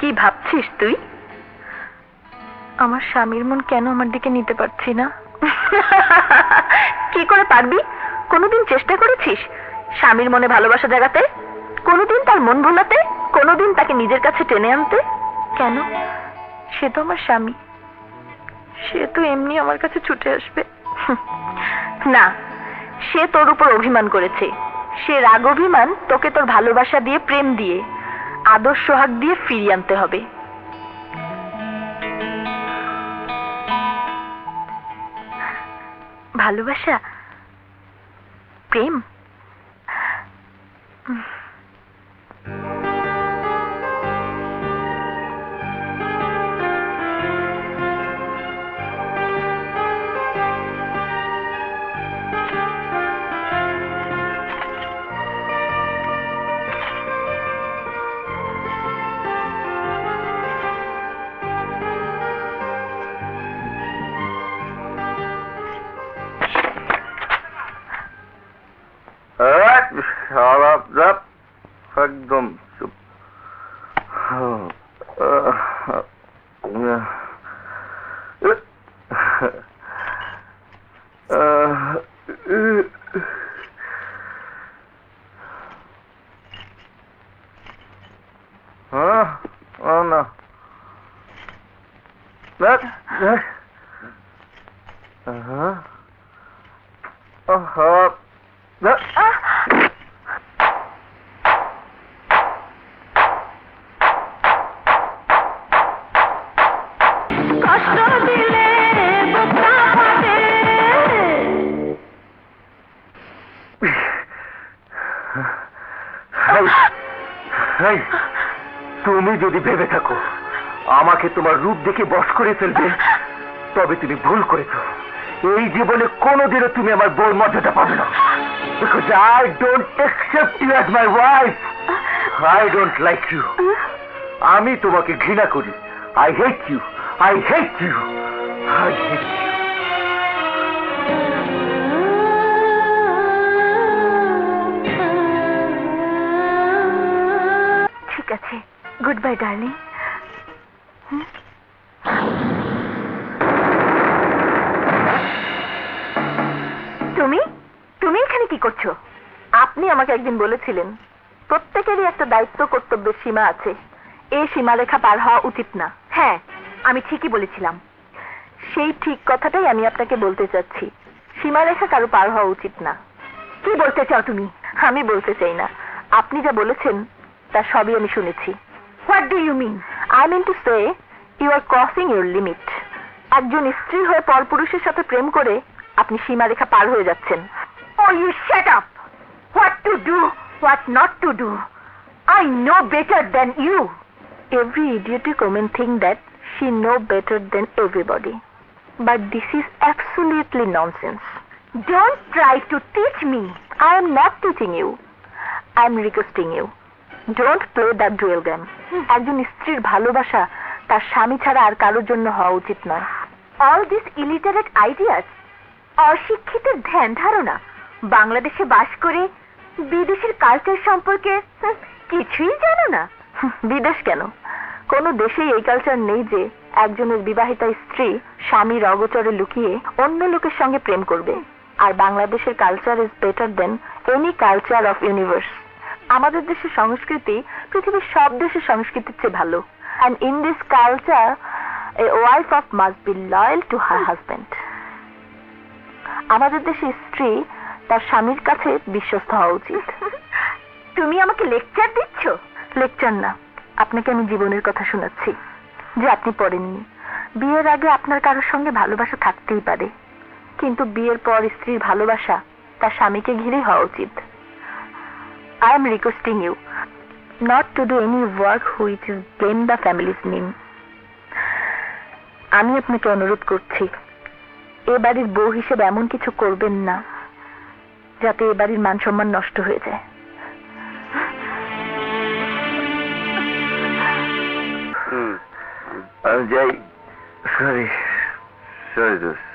কি ভাবছিস তুই? আমার স্বামীর মন কেন আমার দিকে নিতে পারছি না? কি করে পারবি? কোনোদিন চেষ্টা করেছিস স্বামীর মনে ভালোবাসা জাগাতে? কোনোদিন তার মন ভোলাতে? কোনোদিন তাকে নিজের কাছে টেনে আনতে? কেন? সে তো আমার স্বামী, সে তো এমনি আমার কাছে ছুটে আসবে। না, সে তোর উপর অভিমান করেছে। সে রাগ অভিমান তোকে তোর ভালোবাসা দিয়ে, প্রেম দিয়ে, আদর সোহাগ দিয়ে ফিরিয়ে আনতে হবে। ভালোবাসা, প্রেম, একদম চুপ। তুমি যদি ভেবে থাকো আমাকে তোমার রূপ দেখে বশ করে ফেলবে, তবে তুমি ভুল করেছো। এই জীবনে কোনোদিনও তুমি আমার বউর মর্যাদা পাবে না। Because I don't accept you as my wife. I don't like you. আমি তোমাকে ঘৃণা করি। I hate you. I hate you. I hate you. ঠিক আছে, গুড বাই ডার্লিং। তুমি তুমি এখানে কি করছো? আপনি আমাকে একদিন বলেছিলেন প্রত্যেকেরই একটা দায়িত্ব, কর্তব্যের সীমা আছে, এই সীমারেখা পার হওয়া উচিত না। হ্যাঁ, আমি ঠিকই বলেছিলাম। সেই ঠিক কথাটাই আমি আপনাকে বলতে চাচ্ছি, সীমারেখা কারো পার হওয়া উচিত না। কি বলতে চাও তুমি? আমি বলতে চাই না, আপনি যা বলেছেন তার সবই আমি শুনেছি। What do you mean? I mean to say you are crossing your limit. একজন স্ত্রী হয়ে পরপুরুষের সাথে প্রেম করে আপনি সীমারেখা পার হয়ে যাচ্ছেন। Oh, you shut up! What to do, what not to do? I know better than you. Every idiotic woman think that she know better than everybody. But this is absolutely nonsense. Don't try to teach me. I am not teaching you. I am requesting you. Don't play that dual game. একজন স্ত্রীর ভালোবাসা তার স্বামী ছাড়া আর কারোর জন্য হওয়া উচিত নয়। All these illiterate ideas, অশিক্ষিতের ধ্যান ধারণা, বাংলাদেশে বাস করে বিদেশের কালচার সম্পর্কে কিছুই জানো না। বিদেশ কেন, কোন দেশেই এই কালচার নেই যে একজনের বিবাহিতা স্ত্রী স্বামীর অগোচরে লুকিয়ে অন্য লোকের সঙ্গে প্রেম করবে। আর বাংলাদেশের culture is better than any culture of universe. আমাদের দেশের সংস্কৃতি পৃথিবীর সব দেশের সংস্কৃতির চেয়ে ভালো। And in this culture, a wife of must be loyal to her husband. আমাদের দেশে স্ত্রী তার স্বামীর কাছে বিশ্বস্ত হওয়া উচিত। তুমি আমাকে লেকচার দিচ্ছ? লেকচার না, আপনাকে আমি জীবনের কথা শোনাচ্ছি যে আপনি পড়েননি। বিয়ের আগে আপনার কারোর সঙ্গে ভালোবাসা থাকতেই পারে, কিন্তু বিয়ের পর স্ত্রীর ভালোবাসা তার স্বামীকে ঘিরে হওয়া উচিত। I am requesting you not to do any work which is blame the family's name. আমি আপনাকে অনুরোধ করছি, এ বাড়ির বউ হিসেবে এমন কিছু করবেন না যাতে এ বাড়ির মান সম্মান নষ্ট হয়ে যায়। আমি যাই। সরি সরি দোস্ত।